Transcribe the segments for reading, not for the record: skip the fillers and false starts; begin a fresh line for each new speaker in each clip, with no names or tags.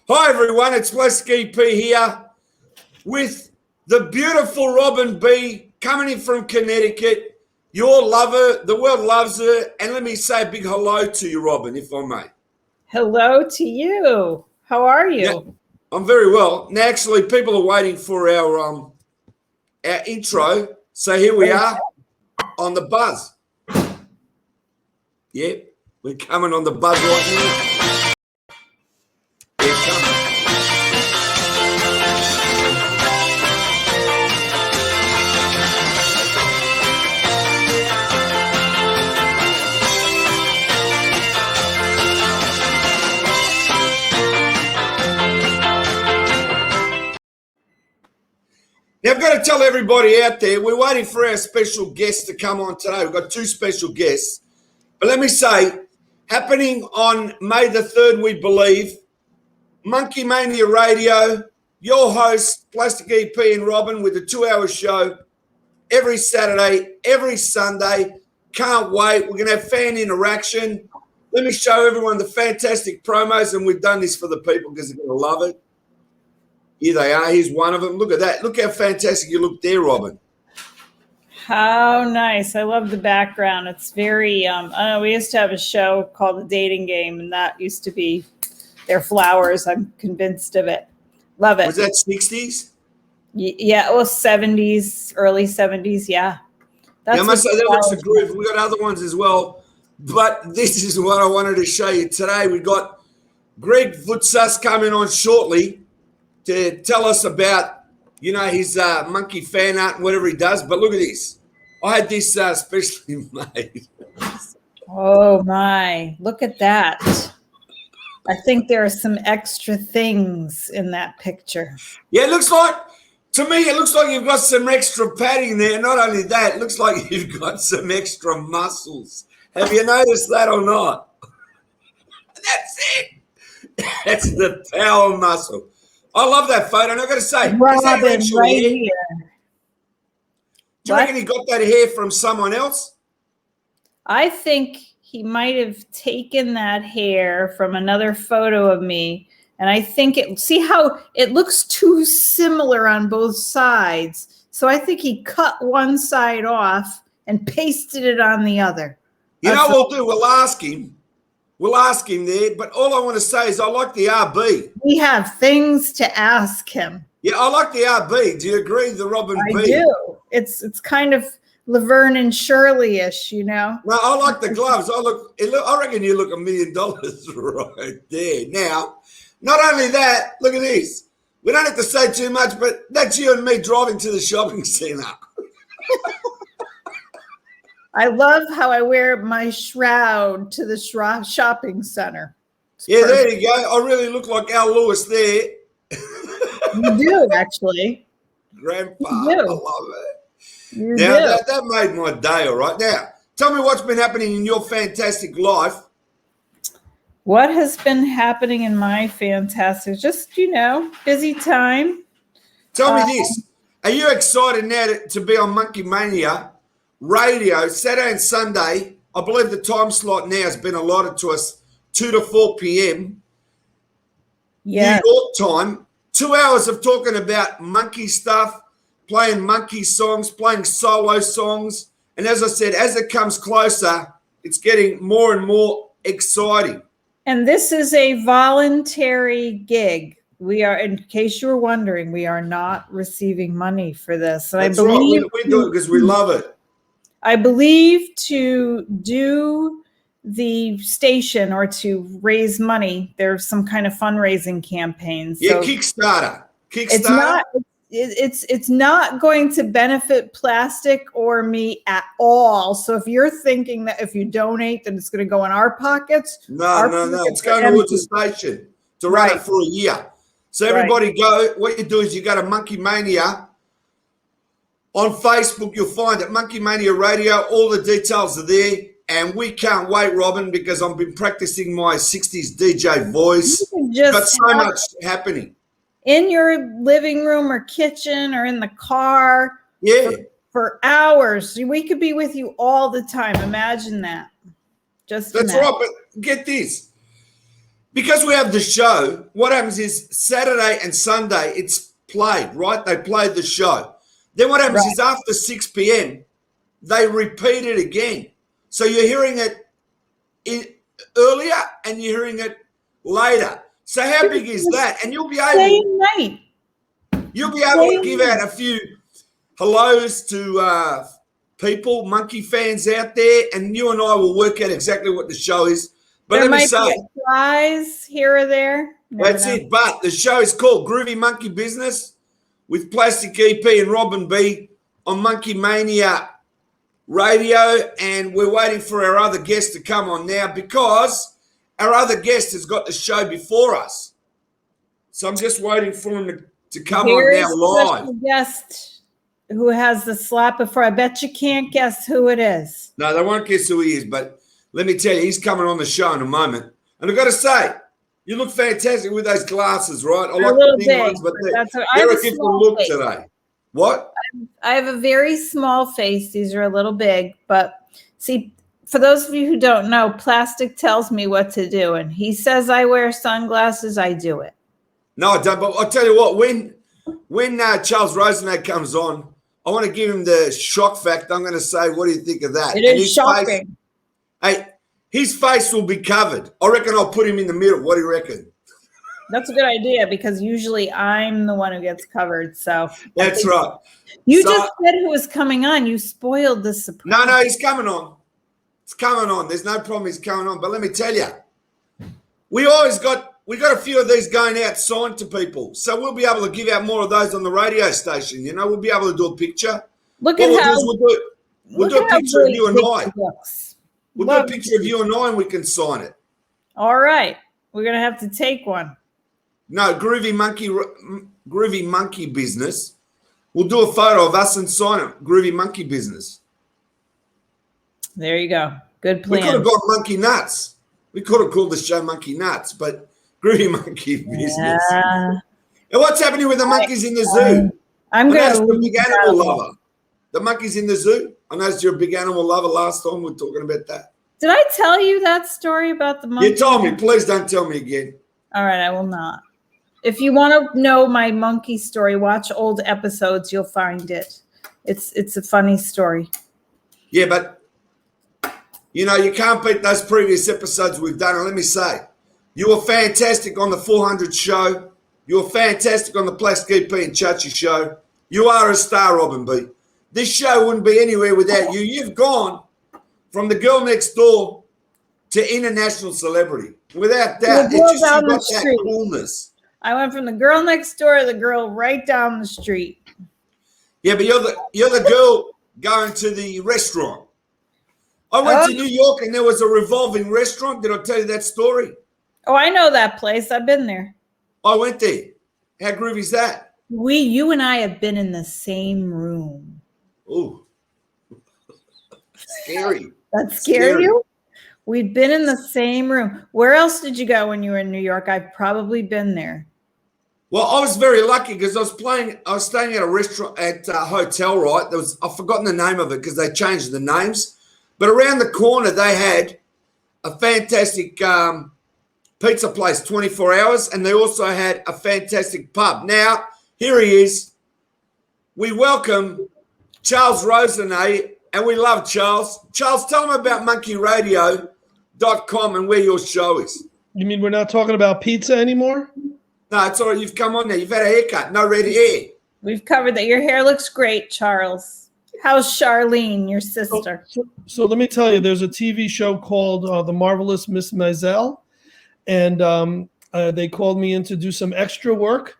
Hi everyone, it's Lesky P here with the beautiful Robin B coming in from Connecticut. Your lover, the world loves her, and let me say a big hello to you, Robin, if I may.
Hello to you. How are you?
Yeah, I'm very well. Now, actually, people are waiting for our intro, so here we are on the buzz. Yeah, we're coming on the buzz right now. Here it comes. Now, I've got to tell everybody out there, we're waiting for our special guest to come on today. We've got two special guests. But let me say, happening on May the 3rd, we believe, Monkey Mania Radio, your hosts, Plastic EP and Robin, with a 2-hour show every Saturday, every Sunday. Can't wait. We're going to have fan interaction. Let me show everyone the fantastic promos, and we've done this for the people because they're going to love it. Here they are. Here's one of them. Look at that. Look how fantastic you look there, Robin.
How nice. I love the background. It's very, I don't know, we used to have a show called The Dating Game, and that used to be their flowers. I'm convinced of it. Love it.
Was that 60s?
Yeah, it was 70s, early 70s. Yeah.
Now, I must say, that looks a groove. We've got other ones as well. But this is what I wanted to show you today. We've got Greg Voutsas coming on shortly to tell us about, his monkey fan art and whatever he does. But look at this. I had this specially made.
Oh, my. Look at that. I think there are some extra things in that picture.
Yeah, to me, it looks like you've got some extra padding there. Not only that, it looks like you've got some extra muscles. Have you noticed that or not? That's it. That's the power muscle. I love that photo, and I've got to say,
Robin,
is that actual
right
hair?
here.
Do you reckon he got that hair from someone else?
I think he might have taken that hair from another photo of me, and I think see how it looks too similar on both sides. So I think he cut one side off and pasted it on the other.
You know what we'll do? We'll ask him. We'll ask him there, but all I want to say is I like the RB.
We have things to ask him.
Yeah, I like the RB. Do you agree, the Robin B?
I do. It's kind of Laverne and Shirley-ish,
No, I like the gloves. I reckon you look $1 million right there. Now, not only that, look at this. We don't have to say too much, but that's you and me driving to the shopping centre.
I love how I wear my shroud to the shopping center.
Yeah, perfect. There you go. I really look like Al Lewis there.
You do, actually.
Grandpa,
You do.
I love it.
You
now,
do.
That made my day, all right. Now, tell me what's been happening in your fantastic life.
What has been happening in my fantastic, just, busy time.
Tell me this. Are you excited now to be on Monkey Mania Radio Saturday and Sunday? I believe the time slot now has been allotted to us 2 to 4 p.m.
Yeah.
New York time. 2 hours of talking about monkey stuff, playing monkey songs, playing solo songs. And as I said, as it comes closer, it's getting more and more exciting.
And this is a voluntary gig. We are, in case you were wondering, we are not receiving money for this. And
That's
I believe
right. We do it because we love it.
I believe to do the station or to raise money, there's some kind of fundraising campaign.
Yeah, so Kickstarter.
It's not going to benefit Plastic or me at all. So if you're thinking that if you donate, then it's going to go in our pockets.
No. It's going towards the station to run it for a year. So everybody go. What you do is you go to Monkey Mania. On Facebook, you'll find it, Monkey Mania Radio. All the details are there. And we can't wait, Robin, because I've been practicing my 60s DJ voice. Got so much happening.
In your living room or kitchen or in the car.
Yeah.
For hours. We could be with you all the time. Imagine that.
That's right. But get this. because we have the show, what happens is Saturday and Sunday, it's played, right? They played the show. Then what happens is after 6 p.m., they repeat it again. So you're hearing it earlier and you're hearing it later. So how big is that? And you'll be able to give out a few hellos to people, monkey fans out there, and you and I will work out exactly what the show is. But
there
let me say,
might be a prize here or there.
That's it. But the show is called Groovy Monkey Business with Plastic EP and Robin B on Monkey Mania Radio, and we're waiting for our other guest to come on now because our other guest has got the show before us. So I'm just waiting for him to come on now live.
Special guest who has the slap before. I bet you can't guess who it is.
No, they won't guess who he is, but let me tell you, he's coming on the show in a moment. And I've got to say, you look fantastic with those glasses, right? I like the big ones, but they're a different look today. What?
I have a very small face. These are a little big, but see, for those of you who don't know, Plastic tells me what to do, and he says I wear sunglasses, I do it.
No, I don't, but I'll tell you what, when Charles Rosenay comes on, I want to give him the shock factor. I'm going to say, what do you think of that?
It is shocking.
His face will be covered. I reckon I'll put him in the middle. What do you reckon?
That's a good idea because usually I'm the one who gets covered. So
that's right.
You just said who was coming on. You spoiled the surprise.
No, he's coming on. It's coming on. There's no problem. He's coming on. But let me tell you, we got a few of these going out signed to people. So we'll be able to give out more of those on the radio station. You know, we'll be able to do a picture.
Look at how
we'll do a picture of you and I. We'll do a picture of you and I, and we can sign it.
All right. We're going to have to take one.
No, Groovy Monkey Business. We'll do a photo of us and sign it. Groovy Monkey Business.
There you go. Good plan.
We could have got Monkey Nuts. We could have called the show Monkey Nuts, but Groovy Monkey Business.
Yeah.
And what's happening with the monkeys in the zoo?
I'm going to
be a big animal lover. The monkeys in the zoo. I noticed you're a big animal lover. Last time we were talking about that.
Did I tell you that story about the monkey?
You told me. Please don't tell me again.
All right, I will not. If you want to know my monkey story, watch old episodes. You'll find it. It's a funny story.
Yeah, but you know, you can't beat those previous episodes we've done. And let me say, you were fantastic on the 400 show. You were fantastic on the Plastic EP and Tucci show. You are a star, Robin B. This show wouldn't be anywhere without you. You've gone from the girl next door to international celebrity. Without doubt, it's just got that coolness.
I went from the girl next door to the girl right down the street.
Yeah, but you're the girl going to the restaurant. I went to New York and there was a revolving restaurant. Did I tell you that story?
Oh, I know that place. I've been there.
I went there. How groovy is that?
You and I have been in the same room.
Ooh. Scary.
That scared you? We've been in the same room. Where else did you go when you were in New York? I've probably been there.
Well, I was very lucky because I was staying at a restaurant, at a hotel, right? I've forgotten the name of it because they changed the names. But around the corner, they had a fantastic pizza place, 24 hours, and they also had a fantastic pub. Now, here he is. We welcome Charles Rosenay, and we love Charles. Charles, tell them about monkeyradio.com and where your show is.
You mean we're not talking about pizza anymore?
No, it's all right. You've come on there. You've had a haircut. No red hair.
We've covered that. Your hair looks great, Charles. How's Charlene, your sister?
So let me tell you, there's a TV show called The Marvelous Miss Maisel, and they called me in to do some extra work,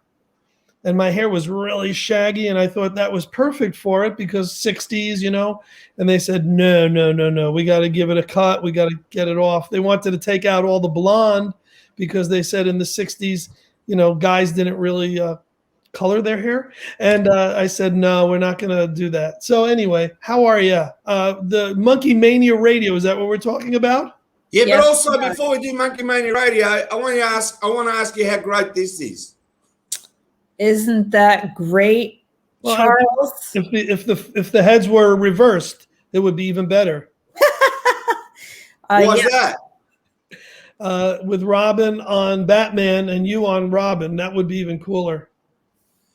and my hair was really shaggy, and I thought that was perfect for it because 60s, you know, and they said, no, we got to give it a cut. We got to get it off. They wanted to take out all the blonde because they said in the 60s, you know, guys didn't really color their hair. And I said, no, we're not going to do that. So anyway, how are you? The Monkey Mania Radio, is that what we're talking about?
Yeah, yes, but also before we do Monkey Mania Radio, I want to ask you how great this is.
Isn't that great, Charles?
If the heads were reversed, it would be even better.
What's that?
with Robin on Batman and you on Robin. That would be even cooler.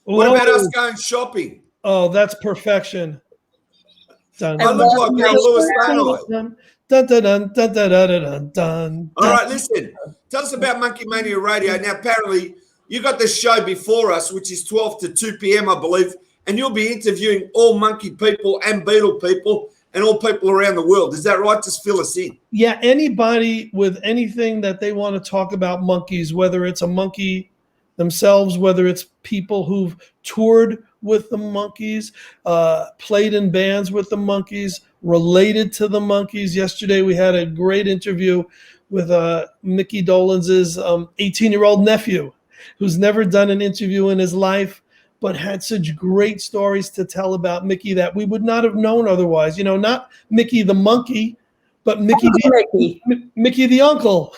What
Whoa.
about us going shopping?
Oh, that's perfection. Dun,
I look like Lewis Stanley.
dun, dun, dun, dun, dun, dun, dun, dun, dun.
All right, listen. Tell us about Monkey Mania Radio. Now, apparently, you got this show before us, which is 12 to 2 p.m., I believe, and you'll be interviewing all monkey people and beetle people and all people around the world. Is that right? Just fill us in.
Yeah, anybody with anything that they want to talk about monkeys, whether it's a monkey themselves, whether it's people who've toured with the monkeys, played in bands with the monkeys, related to the monkeys. Yesterday, we had a great interview with Mickey Dolenz' 18-year-old nephew, who's never done an interview in his life, but had such great stories to tell about Mickey that we would not have known otherwise. You know, not Mickey the monkey, but Mickey the uncle.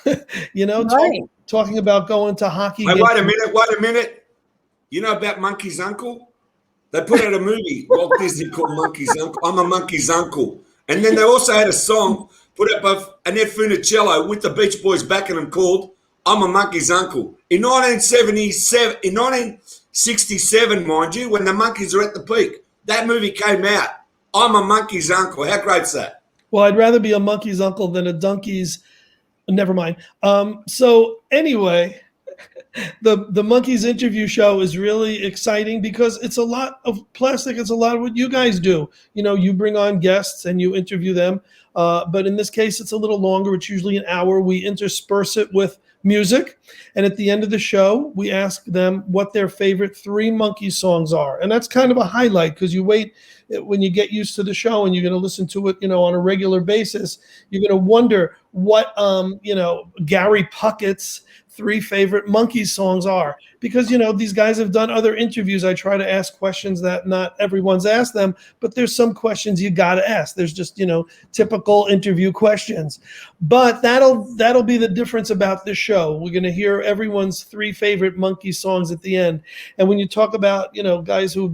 You know,
Right.
talking about going to hockey.
Hey, wait a minute. You know about Monkey's uncle? They put out a movie, Walt Disney, called Monkey's Uncle. I'm a Monkey's Uncle. And then they also had a song put out by Annette Funicello with the Beach Boys backing them called I'm a Monkey's Uncle. In 1967, mind you, when the monkeys are at the peak, that movie came out. I'm a Monkey's Uncle. How great's that?
Well, I'd rather be a monkey's uncle than a donkey's. Never mind. So anyway, the monkeys interview show is really exciting because it's a lot of plastic. It's a lot of what you guys do. You know, you bring on guests and you interview them. But in this case, it's a little longer. It's usually an hour. We intersperse it with music. And at the end of the show, we ask them what their favorite 3 monkey songs are. And that's kind of a highlight because you wait when you get used to the show and you're going to listen to it, you know, on a regular basis, you're going to wonder what, you know, Gary Puckett's 3 favorite monkey songs are. Because, you know, these guys have done other interviews. I try to ask questions that not everyone's asked them, but there's some questions you got to ask. There's just, you know, typical interview questions. But that'll be the difference about this show. We're going to hear everyone's 3 favorite monkey songs at the end. And when you talk about, you know, guys who've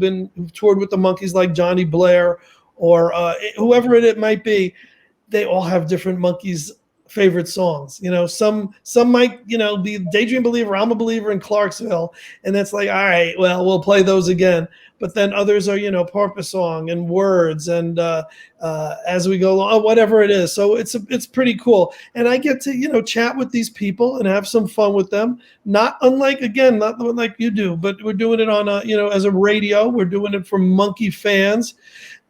toured with the monkeys like Johnny Blair or whoever it might be, they all have different monkeys favorite songs. You know, some might, you know, be Daydream Believer, I'm a Believer in Clarksville, and that's like, all right, well, we'll play those again. But then others are, you know, Porpoise Song and Words and As We Go Along, whatever it is. So it's pretty cool. And I get to, you know, chat with these people and have some fun with them. Not like you do, but we're doing it on you know, as a radio. We're doing it for monkey fans.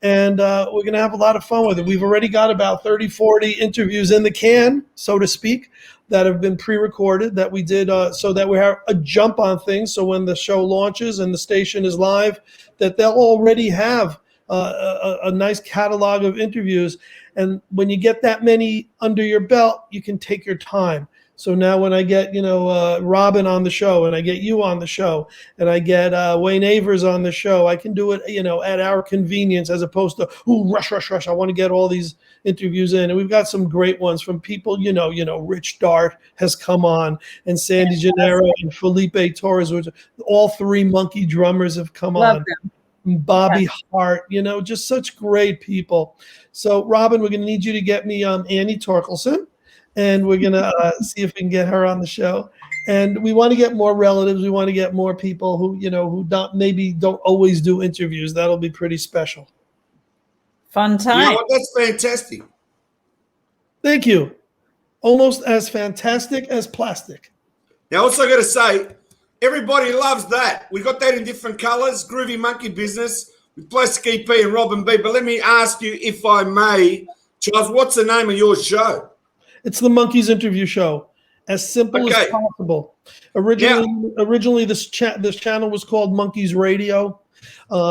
And we're going to have a lot of fun with it. We've already got about 30, 40 interviews in the can, so to speak, that have been pre-recorded that we did so that we have a jump on things. So when the show launches and the station is live, that they'll already have a nice catalog of interviews. And when you get that many under your belt, you can take your time. So now when I get, you know, Robin on the show and I get you on the show and I get Wayne Avers on the show, I can do it, you know, at our convenience as opposed to, rush. I want to get all these interviews in. And we've got some great ones from people, you know, Rich Dart has come on and Sandy Gennaro and Felipe Torres, which all 3 monkey drummers have come
Love
on.
them.
Bobby Hart, you know, just such great people. So Robin, we're going to need you to get me Annie Torkelson. And we're going to see if we can get her on the show. And we want to get more relatives. We want to get more people who, you know, who don't always do interviews. That'll be pretty special.
Fun time.
You know what? That's fantastic.
Thank you. Almost as fantastic as plastic.
Now, also got to say, everybody loves that. We got that in different colors. Groovy Monkey Business with Plastic EP and Robin B. But let me ask you, if I may, Charles, what's the name of your show?
It's the Monkeys Interview Show. As simple as possible. Originally this channel was called Monkeys Radio.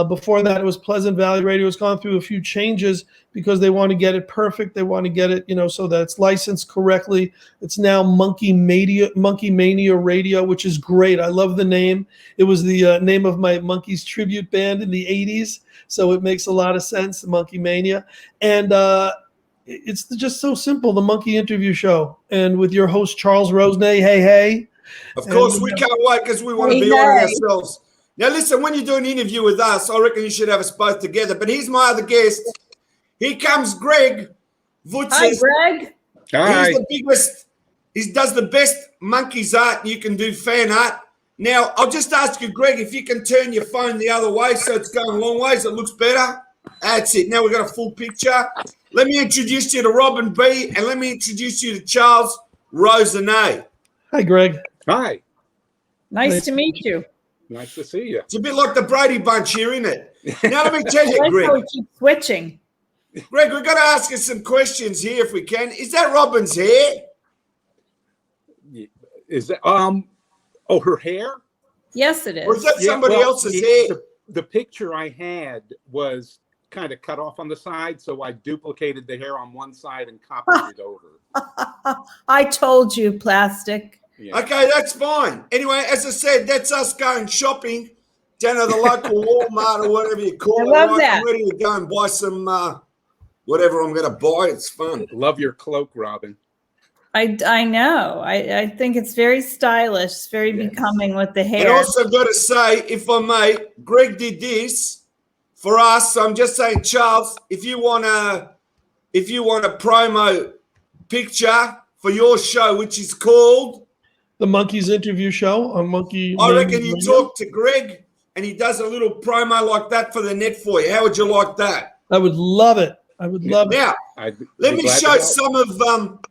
Before that, it was Pleasant Valley Radio. It's gone through a few changes because they want to get it perfect. They want to get it, you know, so that it's licensed correctly. It's now Monkey Mania Radio, which is great. I love the name. It was the name of my Monkeys tribute band in the 80s. So it makes a lot of sense, Monkey Mania. And it's just so simple, the Monkey Interview Show. And with your host, Charles Rosenay. Hey.
Of course, we can't wait because we want to be on ourselves. Now, listen, when you do an interview with us, I reckon you should have us both together. But here's my other guest. Here comes Greg Voutsas.
Hi, Greg.
Hi.
He does the best monkeys art, and you can do fan art. Now, I'll just ask you, Greg, if you can turn your phone the other way so it's going long ways, it looks better. That's it. Now we've got a full picture. Let me introduce you to Robin B, and let me introduce you to Charles Rosenay.
Hi, Greg.
Hi.
Nice to meet you.
Nice to see you.
It's a bit like the Brady Bunch here, isn't it? Now let me tell you,
I like how
Greg.
we keep switching.
Greg, we've got to ask you some questions here if we can. Is that Robin's hair?
Is that her hair?
Yes, it
Or
is.
is that somebody else's hair?
The picture I had was kind of cut off on the side, so I duplicated the hair on one side and copied it over.
I told you, plastic.
Yeah.
Okay, that's fine. Anyway, as I said, that's us going shopping down at the local Walmart or whatever you call it.
I love
Right?
that.
I'm ready to go and buy some whatever I'm going to buy. It's fun.
Love your cloak, Robin.
I know. I think it's very stylish. It's very
Yes.
becoming with the
And
hair.
also got to say, if I may, Greg did this for us. So I'm just saying, Charles, if you want a promo picture for your show, which is called
The Monkeys Interview Show on Monkey.
I reckon you
Radio.
talk to Greg and he does a little promo like that for the net for you. How would you like that?
I would love it. I would love it.
Now,
I'd be
let me
glad to
show
help.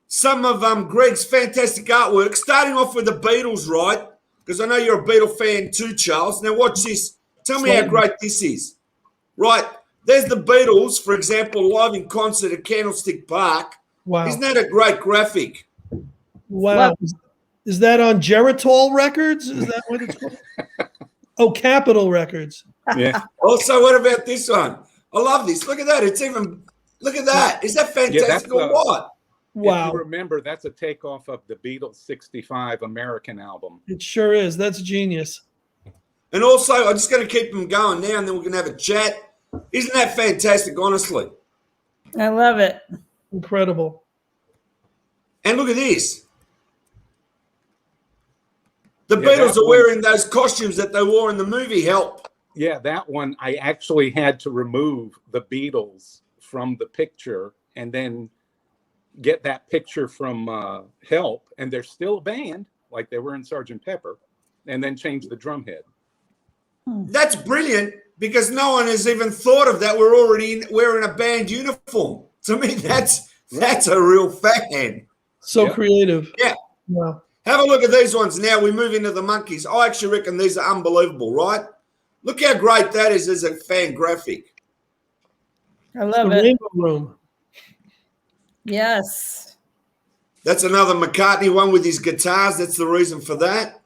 some of Greg's fantastic artwork, starting off with the Beatles, right? Because I know you're a Beatle fan too, Charles. Now watch this. Tell me how great this is. Right, there's the Beatles, for example, live in concert at Candlestick Park.
Wow.
Isn't that a great graphic?
Wow. Is that on Geritol Records? Is that what it's called? Oh, Capitol Records.
Yeah.
Also, what about this one? I love this. Look at that. Look at that. Is that fantastic
that's,
or what?
Wow.
If you remember, that's a takeoff of the Beatles' 65 American album.
It sure is. That's genius.
And also, I'm just going to keep them going now, and then we're going to have a chat. Isn't that fantastic, honestly?
I love it.
Incredible.
And look at this. The
Yeah,
Beatles
that
are
one-
wearing those costumes that they wore in the movie Help.
Yeah, that one, I actually had to remove the Beatles from the picture and then get that picture from Help, and they're still a band, like they were in Sgt. Pepper, and then change the drum head.
That's brilliant because no one has even thought of that. We're already wearing a band uniform. To me, that's a real fan.
So
Yep.
creative.
Yeah.
Wow.
Have a look at these ones now. We move into the monkeys. I actually reckon these are unbelievable, right? Look how great that is as a fan graphic.
I love
The
it.
Rainbow Room.
Yes.
That's another McCartney one with his guitars. That's the reason for that.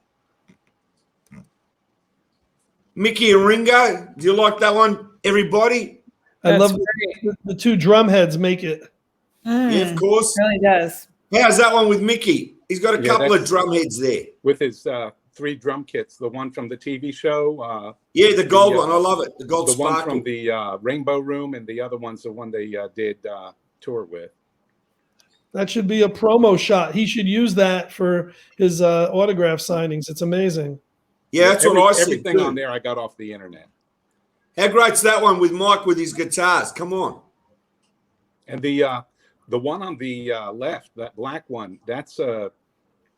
Mickey and Ringo. Do you like that one, everybody?
I
That's
love
great.
the two drum heads make it.
Yeah, of course.
It really does.
How's that one with Mickey? He's got a
Yeah,
couple of
that's-
drum heads there.
With his 3 drum kits, the one from the TV show,
Yeah, the gold
Yeah.
one. I love it. The gold
the one
sparkle.
from the Rainbow Room, and the other one's the one they did tour with.
That should be a promo shot. He should use that for his autograph signings. It's amazing.
Yeah, that's what I see.
Everything
too.
on there I got off the internet.
How great's that one with Mike with his guitars? Come on.
And the one on the left, that black one, that's a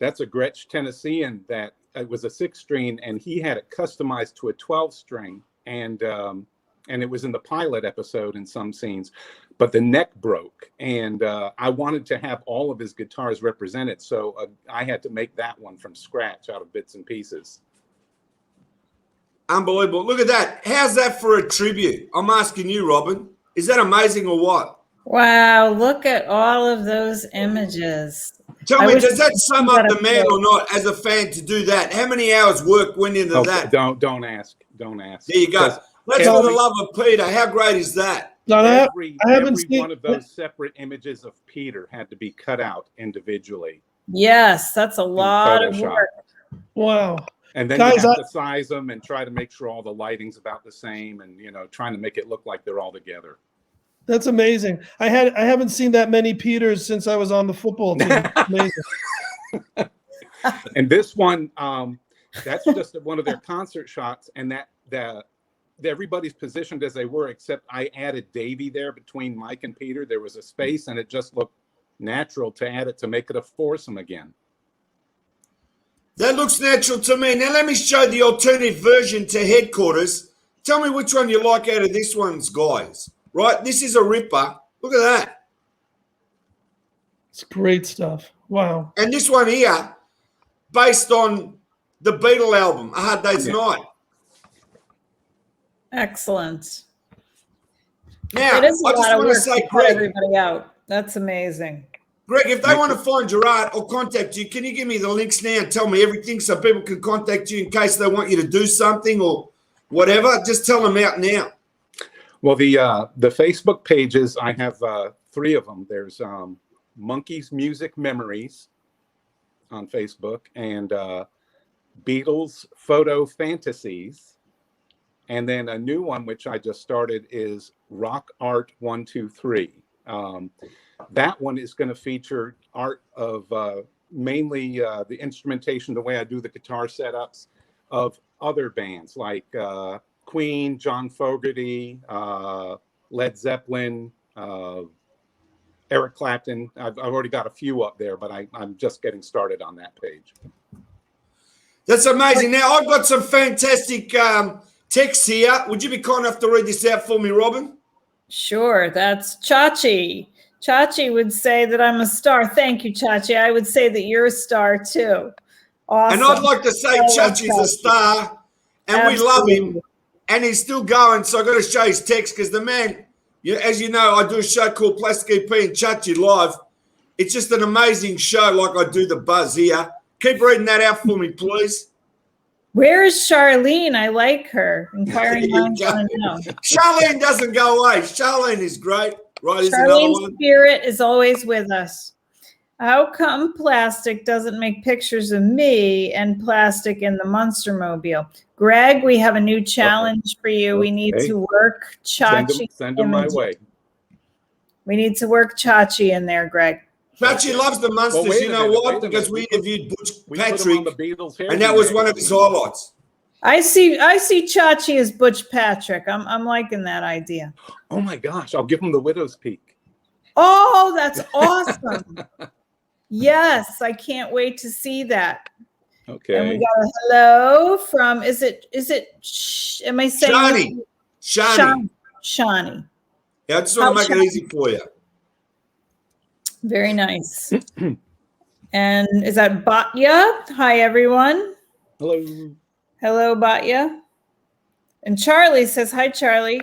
Gretsch Tennessean that it was a 6-string, and he had it customized to a 12-string, and it was in the pilot episode in some scenes, but the neck broke, and I wanted to have all of his guitars represented, so I had to make that one from scratch out of bits and pieces.
Unbelievable. Look at that. How's that for a tribute? I'm asking you, Robin. Is that amazing or what?
Wow. Look at all of those images.
Tell
I
me,
wish
does that sum up
that
the man or not as a fan to do that? How many hours work went into
Oh,
that?
don't ask.
There you go.
'Cause
That's for the
every-
love of Peter. How great is that?
Now,
Every
I haven't seen
one of those separate images of Peter had to be cut out individually.
Yes, that's a lot of
Photoshop.
work.
Wow.
And then
Guys,
you have to size them and try to make sure all the lighting's about the same, and trying to make it look like they're all together.
That's amazing. I haven't seen that many Peters since I was on the football team. Amazing.
And this one, that's just one of their concert shots, and that everybody's positioned as they were, except I added Davey there between Mike and Peter. There was a space, and it just looked natural to add it to make it a foursome again.
That looks natural to me. Now let me show the alternative version to headquarters. Tell me which one you like out of this one's, guys. Right? This is a ripper. Look at that.
It's great stuff. Wow.
And this one here, based on the Beatle album, A Hard Day's Night.
Excellent.
Now,
It is a
I just
lot of
want to
work
say,
to put
Greg,
everybody out. That's amazing.
Greg, if they want to find your art or contact you, can you give me the links now and tell me everything so people can contact you in case they want you to do something or whatever? Just tell them out now.
Well, the Facebook pages, I have 3 of them. There's Monkey's Music Memories on Facebook, and Beatles Photo Fantasies. And then a new one, which I just started, is Rock Art 123. That one is going to feature art of mainly the instrumentation, the way I do the guitar setups of other bands like Queen, John Fogerty, Led Zeppelin, Eric Clapton. I've already got a few up there, but I'm just getting started on that page.
That's amazing. Now, I've got some fantastic text here. Would you be kind enough to read this out for me, Robin?
Sure. That's Chachi. Chachi would say that I'm a star. Thank you, Chachi. I would say that you're a star too. Awesome.
And I'd like to say Chachi's a star, and
Absolutely.
we love him, and he's still going. So I've got to show his text because the man, as you know, I do a show called Plastic EP and Chachi Live. It's just an amazing show like I do the Buzz here. Keep reading that out for me, please.
Where is Charlene? I like her. Inquiring minds want to know.
Charlene doesn't go away. Charlene is great. Right, is another
Charlene's
one.
spirit is always with us. How come Plastic doesn't make pictures of me and Plastic in the Monster Mobile? Greg, we have a new challenge for you. We need to work Chachi.
Send them my way.
We need to work Chachi in there, Greg.
Chachi loves the Monsters.
Well,
you know why? Because we interviewed Butch Patrick, and that was one of his highlights.
I see Chachi as Butch Patrick. I'm liking that idea.
Oh my gosh, I'll give him the widow's peak.
Oh, that's awesome. Yes, I can't wait to see that.
Okay.
And we got a hello from, am I saying? Shani.
Yeah, I just want to make it easy for you.
Very nice. And is that Batya? Hi, everyone.
Hello.
Hello, Batya. And Charlie says, hi, Charlie.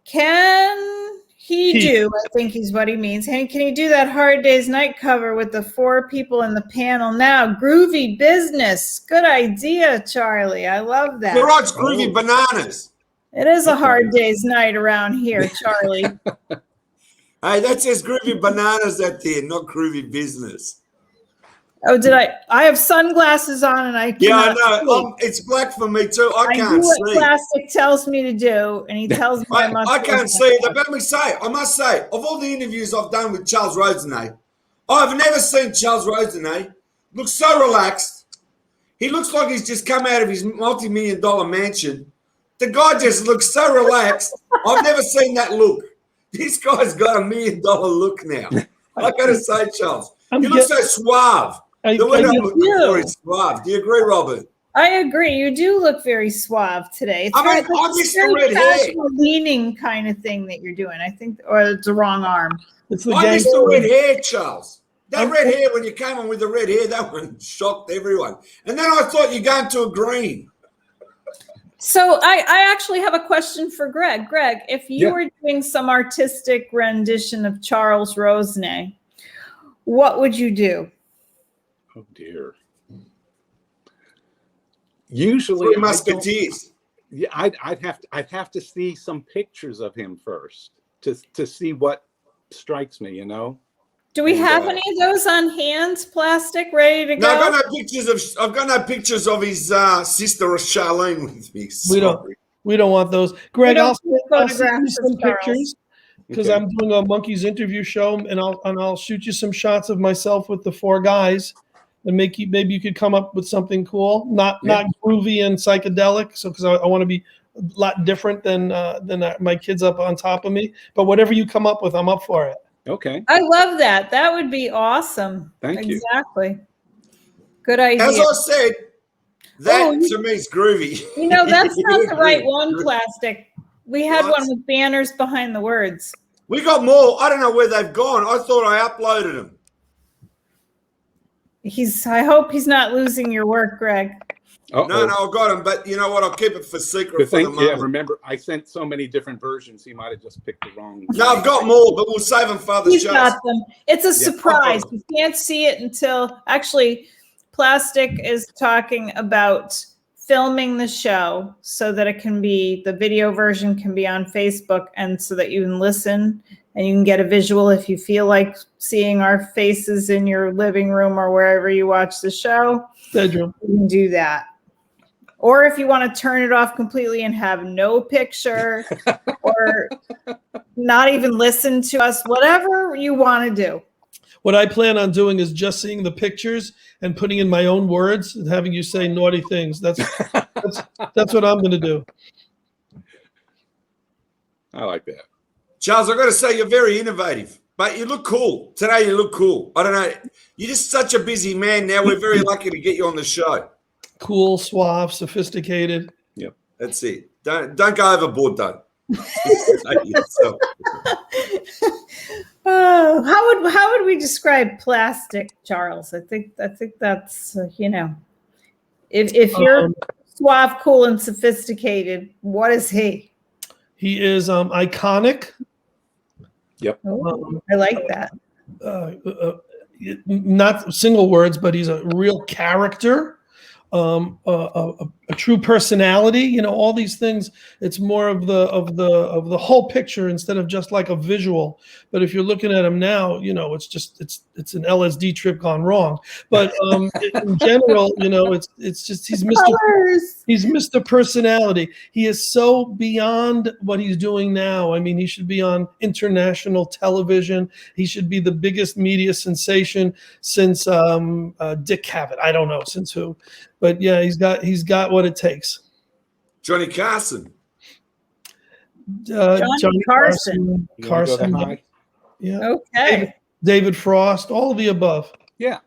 Can he do, I think is what he means. Hey, can he do that Hard Day's Night cover with the 4 people in the panel now? Groovy business. Good idea, Charlie. I love that.
You're right, it's Groovy Bananas.
It is a Hard Day's Night around here, Charlie.
Hey, that says Groovy Bananas out there, not Groovy Business.
Oh, did I? I have sunglasses on and I
Yeah,
cannot
I know.
see.
It's black for me too. I
I
can't
do what
see.
Plastic tells me to do, and he tells me
I can't see it. But let me say, I must say, of all the interviews I've done with Charles Rosenay, I've never seen Charles Rosenay look so relaxed. He looks like he's just come out of his multi-million-dollar mansion. The guy just looks so relaxed. I've never seen that look. This guy's got $1 million look now. I got to say, Charles, you look so suave. The way I'm looking for is suave. Do you agree, Robert?
I agree. You do look very suave today. It's
I mean,
very,
I
it's
miss
very
the red hair.
casual leaning kind of thing that you're doing. I think, or it's the wrong arm.
It's the
I miss
gangster.
the red hair, Charles. That red hair, when you came on with the red hair, that one shocked everyone. And then I thought you're going to a green.
So I actually have a question for Greg. Greg, if you were doing some artistic rendition of Charles Rosenay, what would you do?
Oh dear. Usually,
Three Musketeers.
Yeah, I'd have to see some pictures of him first to see what strikes me. You know.
Do we have any of those on hand, Plastic, ready to go?
No, I've got no pictures of his sister Charlene with me.
We don't want those. Greg, I'll send you
photographs
some
of Charles.
pictures because
Okay.
I'm doing a Monkeys interview show, and I'll shoot you some shots of myself with the 4 guys, and maybe you could come up with something cool, not groovy and psychedelic. So because I want to be a lot different than my kids up on top of me. But whatever you come up with, I'm up for it.
Okay.
I love that. That would be awesome.
Thank you.
Exactly. Good idea.
As I said, that
Oh,
to me is groovy.
You know, that's not the right
Groovy.
one, Plastic. We had
What?
one with banners behind the words.
We got more. I don't know where they've gone. I thought I uploaded them.
I hope he's not losing your work, Greg.
No, I got them. But you know what? I'll keep it for secret for the moment.
Yeah, remember, I sent so many different versions. He might have just picked the wrong.
No, I've got more, but we'll save them for other
He's
shows.
got them. It's a surprise.
Okay.
You can't see it until actually Plastic is talking about filming the show so that the video version can be on Facebook, and so that you can listen and you can get a visual if you feel like seeing our faces in your living room or wherever you watch the show.
Bedroom.
You can do that. Or if you want to turn it off completely and have no picture or not even listen to us, whatever you want to do.
What I plan on doing is just seeing the pictures and putting in my own words and having you say naughty things. That's what I'm going to do.
I like that.
Charles, I've got to say, you're very innovative, but you look cool. Today, you look cool. I don't know. You're just such a busy man now. We're very lucky to get you on the show.
Cool, suave, sophisticated.
Yep.
That's it. Don't go overboard, though.
How would we describe Plastic, Charles? I think that's if you're suave, cool, and sophisticated, what is he?
He is iconic.
Yep.
Oh, I like that.
Not single words, but he's a real character. A true personality, all these things. It's more of the whole picture instead of just like a visual. But if you're looking at him now, it's an LSD trip gone wrong. But in general, it's just he's Mr. Personality. He is so beyond what he's doing now. I mean, he should be on international television. He should be the biggest media sensation since Dick Cavett. I don't know since who. But yeah, he's got what it takes.
Johnny Carson.
Johnny Carson.
Carson. Yeah.
Okay.
David Frost. All of the above.
Yeah.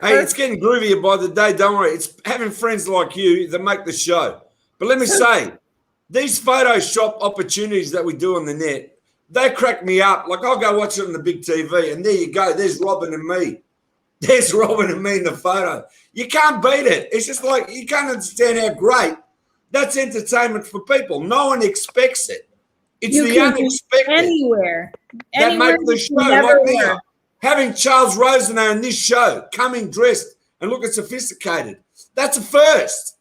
Hey, it's getting groovier by the day. Don't worry. It's having friends like you that make the show. But let me say, these Photoshop opportunities that we do on the net, they crack me up. Like, I'll go watch it on the big TV, and there you go. There's Robin and me. There's Robin and me in the photo. You can't beat it. It's just like you can't understand how great that's entertainment for people. No one expects it. It's the unexpected
anywhere
that make the show. Like now, having Charles Rosenay on this show, coming dressed and looking sophisticated. That's a first.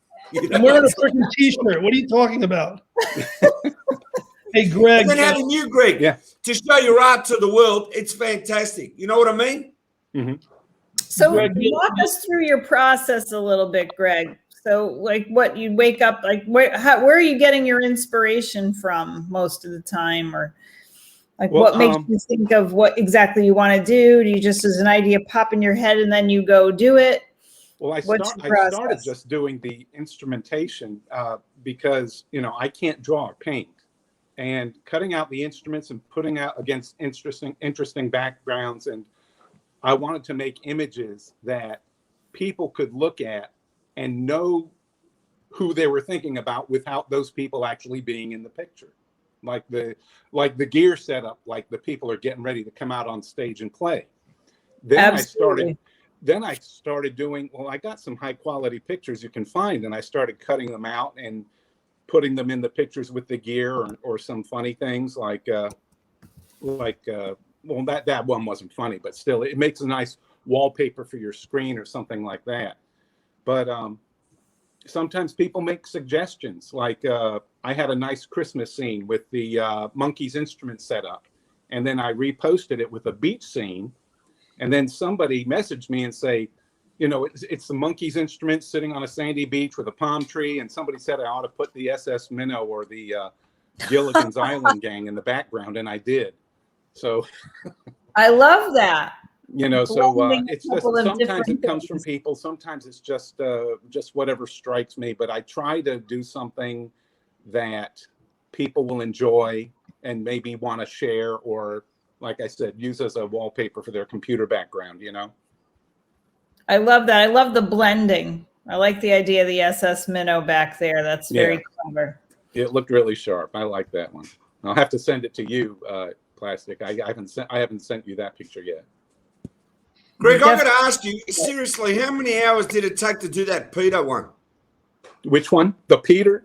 I'm wearing a freaking t-shirt. What are you talking about? Hey, Greg.
And then having you, Greg, to show your art to the world, it's fantastic. You know what I mean?
Mm-hmm.
So
Greg,
walk us through your process a little bit, Greg. So like what you wake up, like where are you getting your inspiration from most of the time? Or like what makes you think of what exactly you want to do? Do you just as an idea pop in your head and then you go do it?
Well, I started just doing the instrumentation because, I can't draw or paint. And cutting out the instruments and putting out against interesting backgrounds, and I wanted to make images that people could look at and know who they were thinking about without those people actually being in the picture. Like the gear setup, like the people are getting ready to come out on stage and play. Then I started doing, I got some high quality pictures you can find, and I started cutting them out and putting them in the pictures with the gear or some funny things well, that one wasn't funny, but still, it makes a nice wallpaper for your screen or something like that. But sometimes people make suggestions. Like I had a nice Christmas scene with the Monkeys instrument setup, and then I reposted it with a beach scene. And then somebody messaged me and say, it's the Monkeys instruments sitting on a sandy beach with a palm tree. And somebody said I ought to put the SS Minnow or the Gilligan's Island gang in the background, and I did. So
I love that.
It's just sometimes it comes from people, sometimes it's just whatever strikes me. But I try to do something that people will enjoy and maybe want to share or like I said, use as a wallpaper for their computer background, you know?
I love that. I love the blending. I like the idea of the SS Minnow back there. That's very clever.
It looked really sharp. I like that one. I'll have to send it to you, Plastic. I haven't sent you that picture yet.
Greg, I'm going to ask you, seriously, how many hours did it take to do that Peter one?
Which one? The Peter?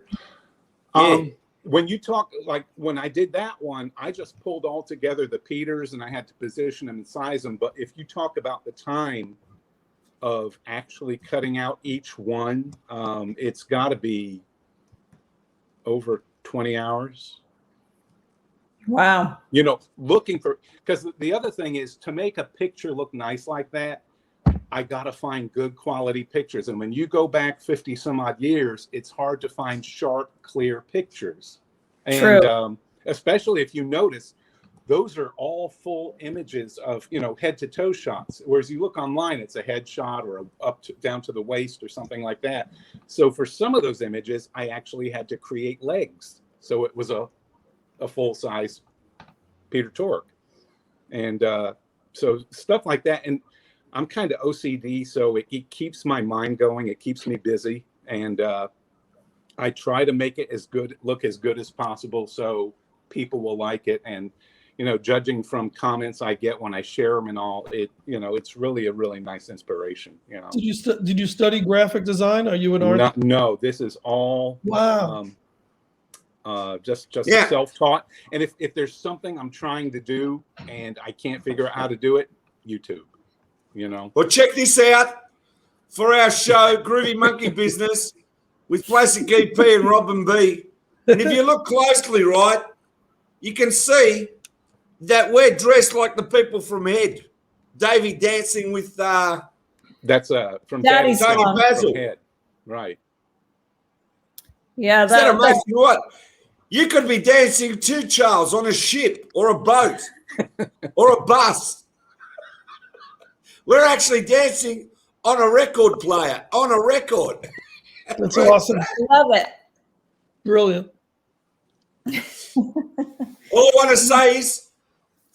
Yeah.
When you talk, like when I did that one, I just pulled all together the Peters and I had to position them and size them. But if you talk about the time of actually cutting out each one, it's got to be over 20 hours.
Wow.
You know, looking for, because the other thing is to make a picture look nice like that, I got to find good quality pictures. And when you go back 50 some odd years, it's hard to find sharp, clear pictures. And
True.
Especially if you notice, those are all full images of, you know, head to toe shots. Whereas you look online, it's a head shot or down to the waist or something like that. So for some of those images, I actually had to create legs. So it was a full size Peter Tork. And so stuff like that. And I'm kind of OCD, so it keeps my mind going. It keeps me busy. And I try to make it look as good as possible so people will like it. And, you know, judging from comments I get when I share them and all, it's really a really nice inspiration, you know.
Did you study graphic design? Are you an artist?
No, this is all just self-taught. And if there's something I'm trying to do and I can't figure out how to do it, YouTube, you know.
Well, check this out for our show, Groovy Monkey Business, with Plastic EP and Robin B. And if you look closely, right, you can see that we're dressed like the people from Head. Davey dancing with
that's from
Daddy's
Tony
song.
Basil.
Head. Right.
Yeah,
Is that amazing? What? You could be dancing too, Charles, on a ship or a boat or a bus. We're actually dancing on a record player, on a record.
That's awesome.
Love it.
Brilliant.
All I want to say is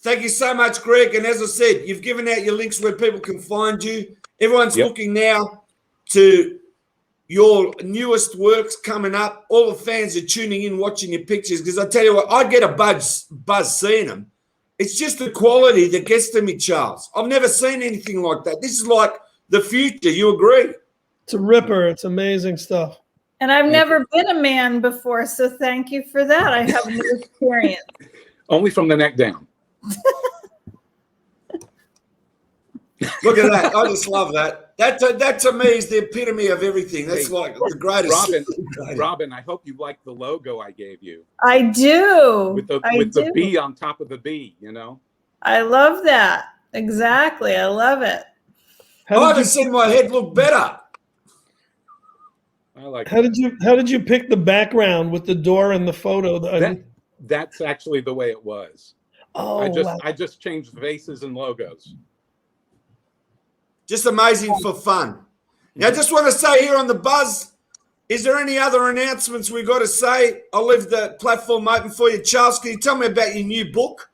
thank you so much, Greg. And as I said, you've given out your links where people can find you. Everyone's looking now to your newest works coming up. All the fans are tuning in, watching your pictures, because I tell you what, I get a buzz seeing them. It's just the quality that gets to me, Charles. I've never seen anything like that. This is like the future. You agree?
It's a ripper. It's amazing stuff.
And I've never been a man before, so thank you for that. I have no experience.
Only from the neck down.
Look at that. I just love that. That to me is the epitome of everything. That's like the greatest.
Robin, I hope you like the logo I gave you.
I do.
With the B on top of the B, you know?
I love that. Exactly. I love it.
I haven't seen my head look better.
I like
How did you pick the background with the door and the photo?
That's actually the way it was.
Oh,
I just changed faces and logos.
Just amazing for fun. Now, I just want to say here on the Buzz, is there any other announcements we've got to say? I'll leave the platform open for you. Charles, can you tell me about your new book?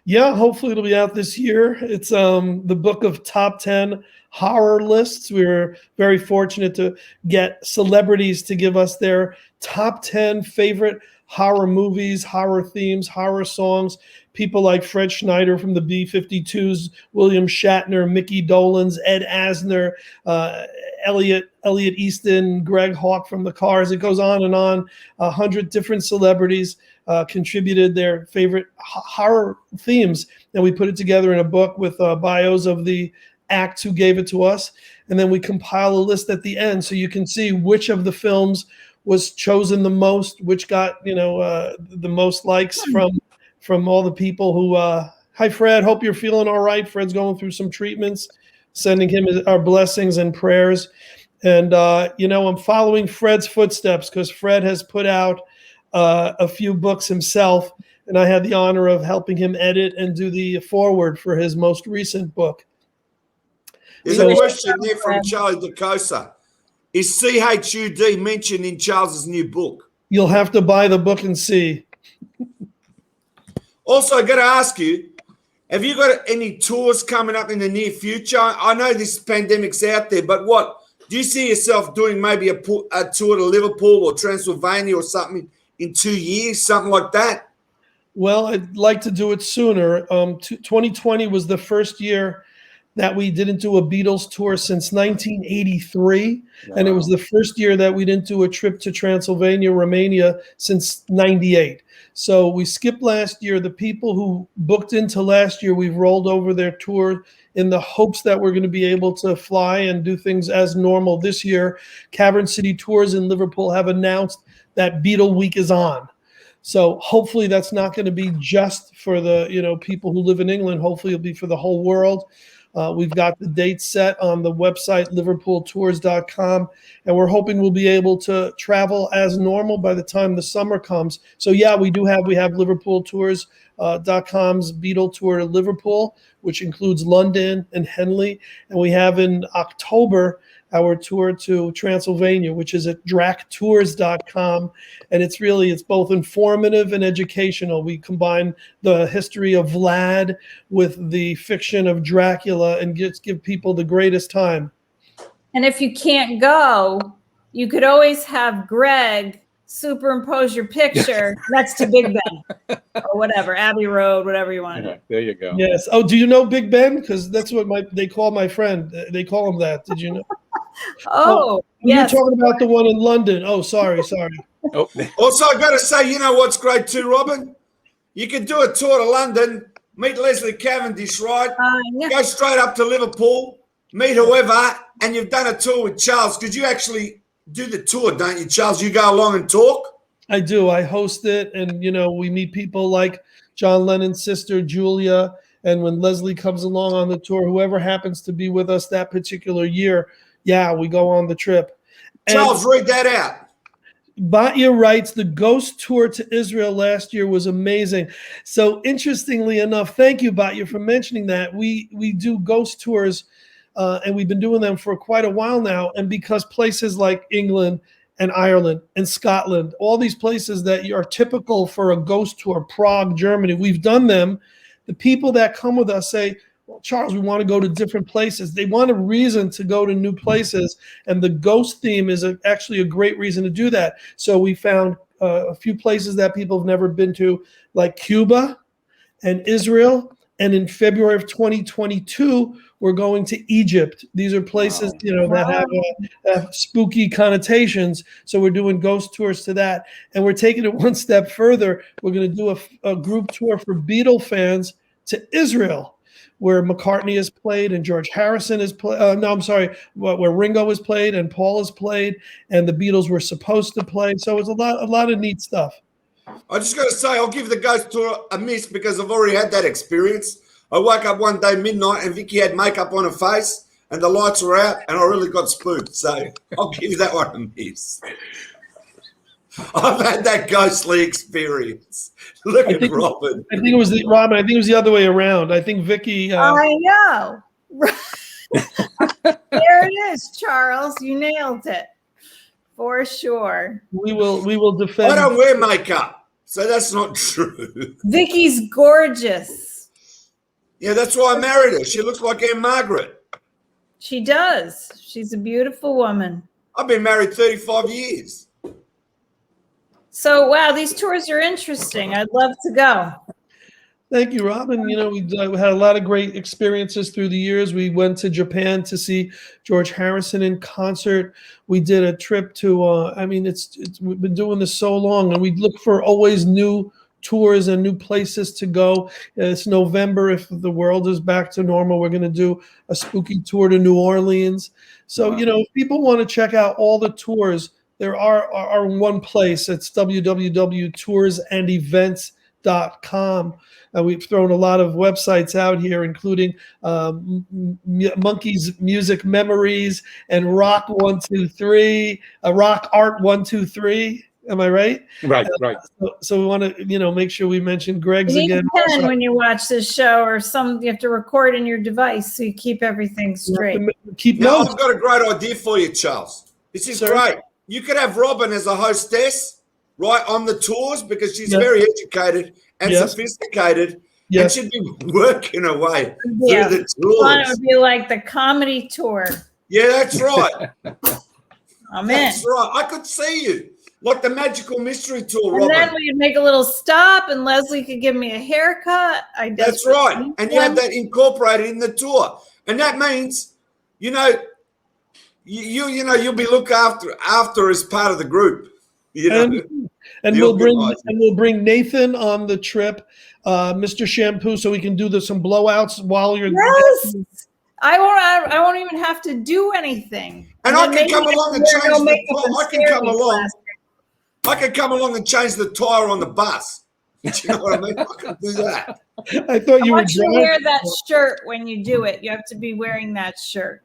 Yeah, hopefully it'll be out this year. It's the book of top 10 horror lists. We were very fortunate to get celebrities to give us their top 10 favorite horror movies, horror themes, horror songs. People like Fred Schneider from the B-52s, William Shatner, Mickey Dolenz, Ed Asner, Elliot Easton, Greg Hawk from the Cars. It goes on and on. 100 different celebrities contributed their favorite horror themes, and we put it together in a book with bios of the acts who gave it to us, and then we compile a list at the end so you can see which of the films was chosen the most, which got the most likes from all the people who. Hi, Fred. Hope you're feeling all right. Fred's going through some treatments. Sending him our blessings and prayers, and I'm following Fred's footsteps because Fred has put out a few books himself, and I had the honor of helping him edit and do the foreword for his most recent book.
There's a question there from Charlie DeCosa. Is CHUD mentioned in Charles's new book?
You'll have to buy the book and see.
Also, I got to ask you, Have you got any tours coming up in the near future? I know this pandemic's out there, but what do you see yourself doing? Maybe a tour to Liverpool or Transylvania or something in 2 years, something like that?
Well, I'd like to do it sooner. 2020 was the first year that we didn't do a Beatles tour since 1983. Wow. And it was the first year that we didn't do a trip to Transylvania, Romania since 98. So we skipped last year. The people who booked into last year, we've rolled over their tour in the hopes that we're going to be able to fly and do things as normal this year. Cavern City Tours in Liverpool have announced that Beatle Week is on. So hopefully that's not going to be just for the people who live in England. Hopefully it'll be for the whole world. We've got the date set on the website, liverpooltours.com, and we're hoping we'll be able to travel as normal by the time the summer comes. So yeah, we have liverpooltours.com's Beatle Tour to Liverpool, which includes London and Henley. And we have in October our tour to Transylvania, which is at dractours.com. And it's both informative and educational. We combine the history of Vlad with the fiction of Dracula and give people the greatest time.
And if you can't go, you could always have Greg superimpose your picture next to Big Ben or whatever, Abbey Road, whatever you want to do.
There you go.
Yes. Oh, do you know Big Ben? Because that's what they call my friend. They call him that. Did you know?
Yes.
You're talking about the one in London. Oh, sorry.
Oh. Also, I got to say, you know what's great too, Robin? You could do a tour to London, meet Leslie Cavendish, right?
Yeah.
Go straight up to Liverpool, meet whoever, and you've done a tour with Charles. Because you actually do the tour, don't you, Charles? You go along and talk?
I do. I host it, and we meet people like John Lennon's sister, Julia, and when Leslie comes along on the tour, whoever happens to be with us that particular year, yeah, we go on the trip.
Charles, read that out.
Batya writes, the ghost tour to Israel last year was amazing. So interestingly enough, thank you, Batya, for mentioning that. We do ghost tours, and we've been doing them for quite a while now. And because places like England and Ireland and Scotland, all these places that are typical for a ghost tour, Prague, Germany, we've done them. The people that come with us say, well, Charles, we want to go to different places. They want a reason to go to new places. And the ghost theme is actually a great reason to do that. So we found a few places that people have never been to, like Cuba and Israel. And in February of 2022, we're going to Egypt. These are places, that have spooky connotations. So we're doing ghost tours to that. And we're taking it one step further. We're going to do a group tour for Beatle fans to Israel, where McCartney has played and George Harrison has played. Where Ringo has played and Paul has played, and the Beatles were supposed to play. So it's a lot of neat stuff.
I just got to say, I'll give the ghost tour a miss because I've already had that experience. I woke up one day midnight and Vicky had makeup on her face and the lights were out and I really got spooked. So I'll give that one a miss. I've had that ghostly experience. Look at Robin.
I think it was Robin. I think it was the other way around. I think Vicky.
I know. There it is, Charles. You nailed it for sure.
We will defend.
I don't wear makeup, so that's not true.
Vicky's gorgeous.
Yeah, that's why I married her. She looks like Aunt Margaret.
She does. She's a beautiful woman. I've
been married 35 years.
So, wow, these tours are interesting. I'd love to go.
Thank you, Robin. We had a lot of great experiences through the years. We went to Japan to see George Harrison in concert. We did a trip to, we've been doing this so long, and we look for always new tours and new places to go. It's November. If the world is back to normal, we're going to do a spooky tour to New Orleans. So, if people want to check out all the tours, there are one place. It's www.toursandevents.com. We've thrown a lot of websites out here, including Monkeys Music Memories and Rock 123, Rock Art 123. Am I right?
Right.
So we want to, make sure we mention Greg's again.
You need a pen when you watch this show, or you have to record in your device so you keep everything straight.
Keep notes.
I've got a great idea for you, Charles. This is great. You could have Robin as a hostess, right, on the tours because she's very educated and sophisticated.
Yes.
and she'd be working away
Yeah.
through the
Fun, it
tours.
would be like the comedy tour.
Yeah, that's right.
I'm
That's
in.
right. I could see you. Like the Magical Mystery Tour,
And then
Robin.
we'd make a little stop, and Leslie could give me a haircut.
That's right. And you have that incorporated in the tour. And that means, you know, you'll be looked after as part of the group. You know.
And we'll bring Nathan on the trip, Mr. Shampoo, so we can do some blowouts while you're.
Yes, I won't even have to do anything.
And I can come along and change the tire. I can come along and change the tire on the bus. Do you know what I mean? I can do that.
I thought you were
want you to wear that shirt when you do it. You have to be wearing that shirt.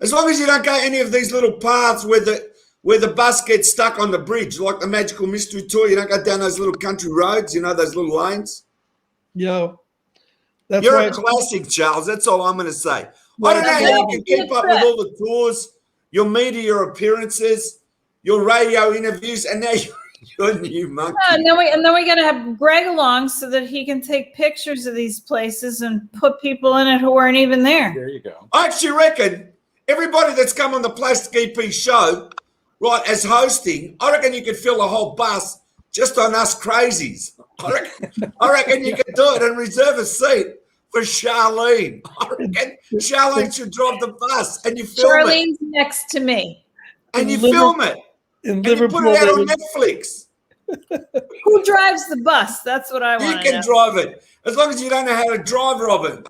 As long as you don't go any of these little paths where the bus gets stuck on the bridge, like the Magical Mystery Tour. You don't go down those little country roads, you know, those little lanes.
Yeah.
You're a classic, Charles. That's all I'm going to say. I don't know how you can keep up with all the tours, your media appearances, your radio interviews, and now you're a new monkey.
Yeah, and then we got to have Greg along so that he can take pictures of these places and put people in it who weren't even there.
There you go.
I actually reckon everybody that's come on the Plastic EP show, right, as hosting, I reckon you could fill a whole bus just on us crazies. I reckon you could do it and reserve a seat for Charlene. I reckon Charlene should drive the bus and you film
Charlene's next to me.
And you film it.
In
and
Liverpool,
you put it out on Netflix.
Who drives the bus? That's what I want to know.
You can drive it. As long as you don't know how to drive, Robin.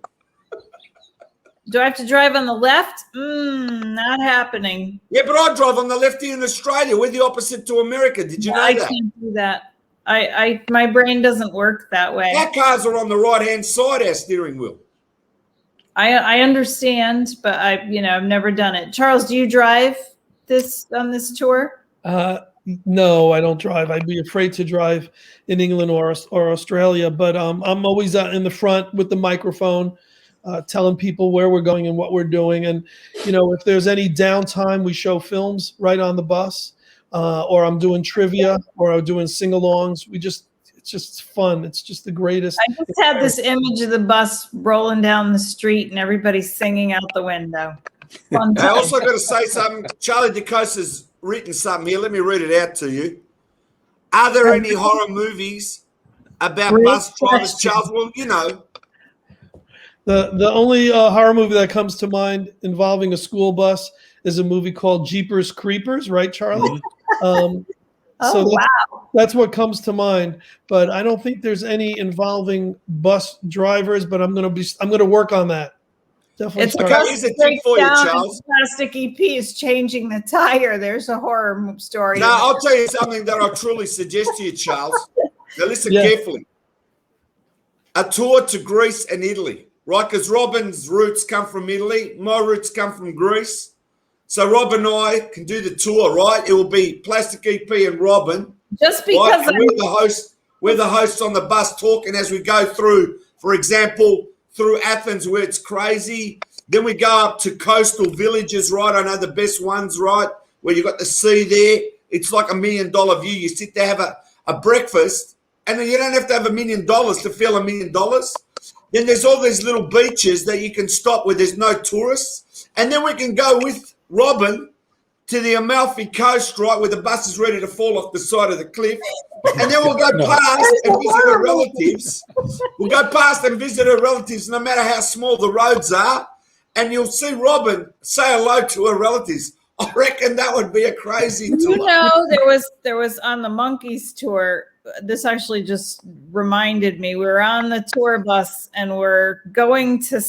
Do I have to drive on the left? Not happening.
Yeah, but I drive on the left here in Australia. We're the opposite to America. Did you know that?
I can't do that. My brain doesn't work that way.
Our cars are on the right-hand side, our steering wheel.
I understand, but I've never done it. Charles, do you drive on this tour?
No, I don't drive. I'd be afraid to drive in England or Australia, but I'm always out in the front with the microphone, telling people where we're going and what we're doing. And, if there's any downtime, we show films right on the bus, or I'm doing trivia or I'm doing sing-alongs. It's just fun. It's just the greatest.
I just had this image of the bus rolling down the street and everybody singing out the window.
I also got to say something. Charlie DeCosta's written something here. Let me read it out to you. Are there any horror movies about bus drivers, Charles? Well,
The only horror movie that comes to mind involving a school bus is a movie called Jeepers Creepers, right, Charlie? That's what comes to mind. But I don't think there's any involving bus drivers. But I'm gonna work on that. Definitely.
Here's a tip for you, Charles.
Plastic EP is changing the tire. There's a horror story.
Now, I'll tell you something that I'll truly suggest to you, Charles. Now, listen carefully. A tour to Greece and Italy, right? Because Robin's roots come from Italy. My roots come from Greece. So Robin and I can do the tour, right? It will be Plastic EP and Robin.
Just because
we're the hosts on the bus talking as we go through, for example, through Athens where it's crazy. Then we go up to coastal villages, right? I know the best ones, right? Where you got the sea there. It's like $1 million view. You sit there, have a breakfast, and then you don't have to have $1 million to feel $1 million. Then there's all these little beaches that you can stop where there's no tourists. And then we can go with Robin to the Amalfi Coast, right, where the bus is ready to fall off the side of the cliff. And then we'll go past and visit her relatives. We'll go past and visit her relatives, no matter how small the roads are. And you'll see Robin say hello to her relatives. I reckon that would be a crazy tour.
There was on the Monkeys tour. This actually just reminded me. We were on the tour bus and we're going to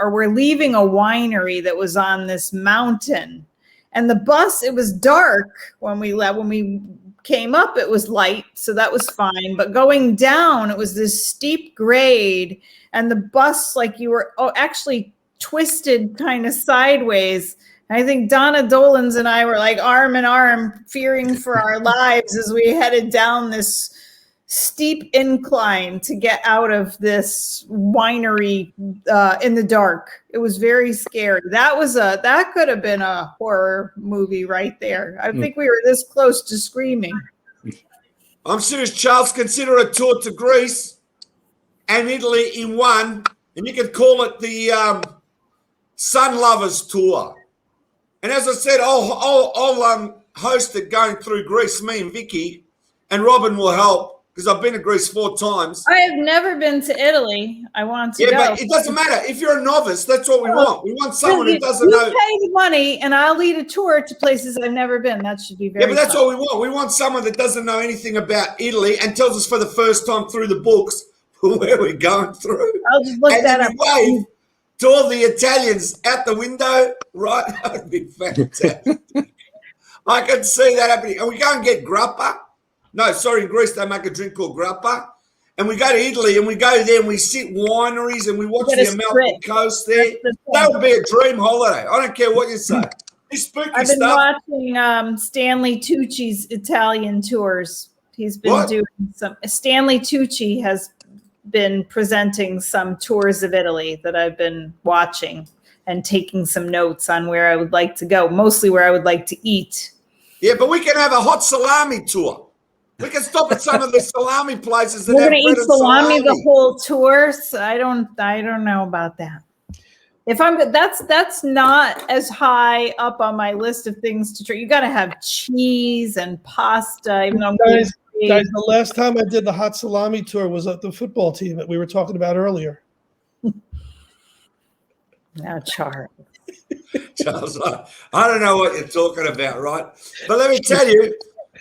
we're leaving a winery that was on this mountain. And the bus, it was dark when we left. When we came up, it was light, so that was fine. But going down, it was this steep grade, and the bus, like you were actually twisted kind of sideways. And I think Donna Dolans and I were like arm in arm, fearing for our lives as we headed down this steep incline to get out of this winery in the dark. It was very scary. That could have been a horror movie right there. I think we were this close to screaming.
I'm serious, Charles. Consider a tour to Greece and Italy in one, and you could call it the Sun Lovers Tour. And as I said, I'll host it going through Greece, me and Vicky, and Robin will help because I've been to Greece 4 times.
I have never been to Italy. I want to go.
Yeah, but it doesn't matter. If you're a novice, that's what we want. We want someone who doesn't know.
You pay the money, and I'll lead a tour to places I've never been. That should be very
Yeah, but that's
fun.
what we want. We want someone that doesn't know anything about Italy and tells us for the first time through the books where we're going through.
I'll just look
and
that
then
up.
we wave to all the Italians out the window, right? That would be fantastic. I can see that happening. And we go and get grappa. No, sorry, in Greece they make a drink called grappa. And we go to Italy and we go there and we sit wineries and we watch the Amalfi Coast there. That would be a dream holiday. I don't care what you say. This spooky
I've been
stuff.
watching Stanley Tucci's Italian tours. He's been doing some. Stanley Tucci has been presenting some tours of Italy that I've been watching and taking some notes on where I would like to go, mostly where I would like to eat.
Yeah, but we can have a hot salami tour. We can stop at some of the salami places that
We're
have
going to
bread
eat
and
salami the whole tour. So I don't know about that. If I'm that's not as high up on my list of things to try. You got to have cheese and pasta. Even though
Guys, the last time I did the hot salami tour was at the football team that we were talking about earlier.
Now, Charles.
Charles, I don't know what you're talking about, right? But let me tell you,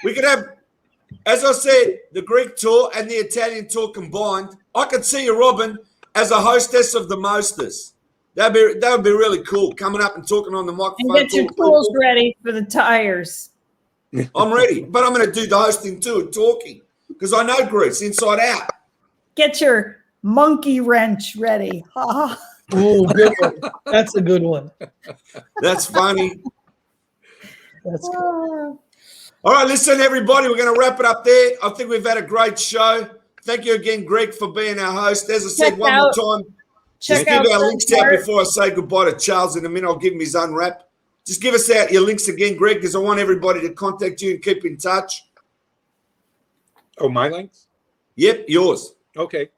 we could have, as I said, the Greek tour and the Italian tour combined. I could see you, Robin, as a hostess of the mosters. That would be really cool, coming up and talking on the microphone.
And get your tools ready for the tires.
I'm ready, but I'm going to do the hosting too and talking because I know Greece inside out.
Get your monkey wrench ready.
Oh, good one. That's a good one.
That's funny.
That's good.
All right, listen, everybody, we're going to wrap it up there. I think we've had a great show. Thank you again, Greg, for being our host. As I said one more time, just give our links out before I say goodbye to Charles in a minute. I'll give him his unwrap. Just give us out your links again, Greg, because I want everybody to contact you and keep in touch.
Oh, my links?
Yep, yours.
Okay.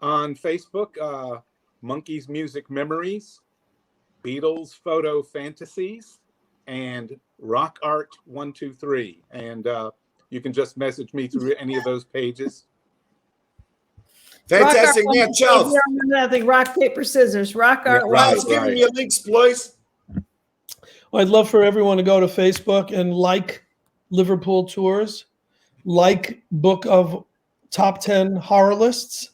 On Facebook, Monkeys Music Memories, Beatles Photo Fantasies, and Rock Art 123. And you can just message me through any of those pages.
Fantastic. Now, Charles.
Nothing. Rock, paper, scissors. Rock art.
Charles, give me your links, please.
Well, I'd love for everyone to go to Facebook and like Liverpool Tours, like Book of Top 10 Horror Lists,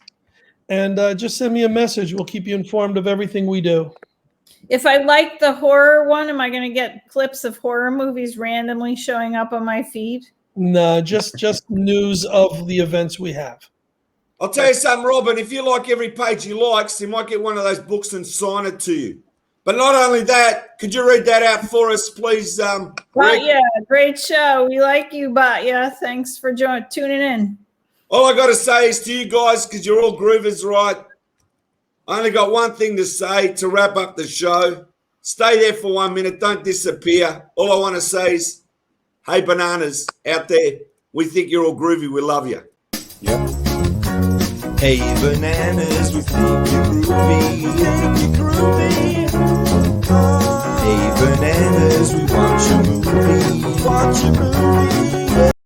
and just send me a message. We'll keep you informed of everything we do.
If I like the horror one, am I going to get clips of horror movies randomly showing up on my feed?
No, just news of the events we have.
I'll tell you something, Robin. If you like every page he likes, he might get one of those books and sign it to you. But not only that, could you read that out for us, please?
Batya, great show. We like you, Batya. Thanks for tuning in.
All I got to say is to you guys, because you're all groovers, right? I only got one thing to say to wrap up the show. Stay there for 1 minute. Don't disappear. All I want to say is, hey, bananas out there, we think you're all groovy. We love you.
Yep.
Hey, bananas, we think you're groovy. Hey, bananas, we watch your movie.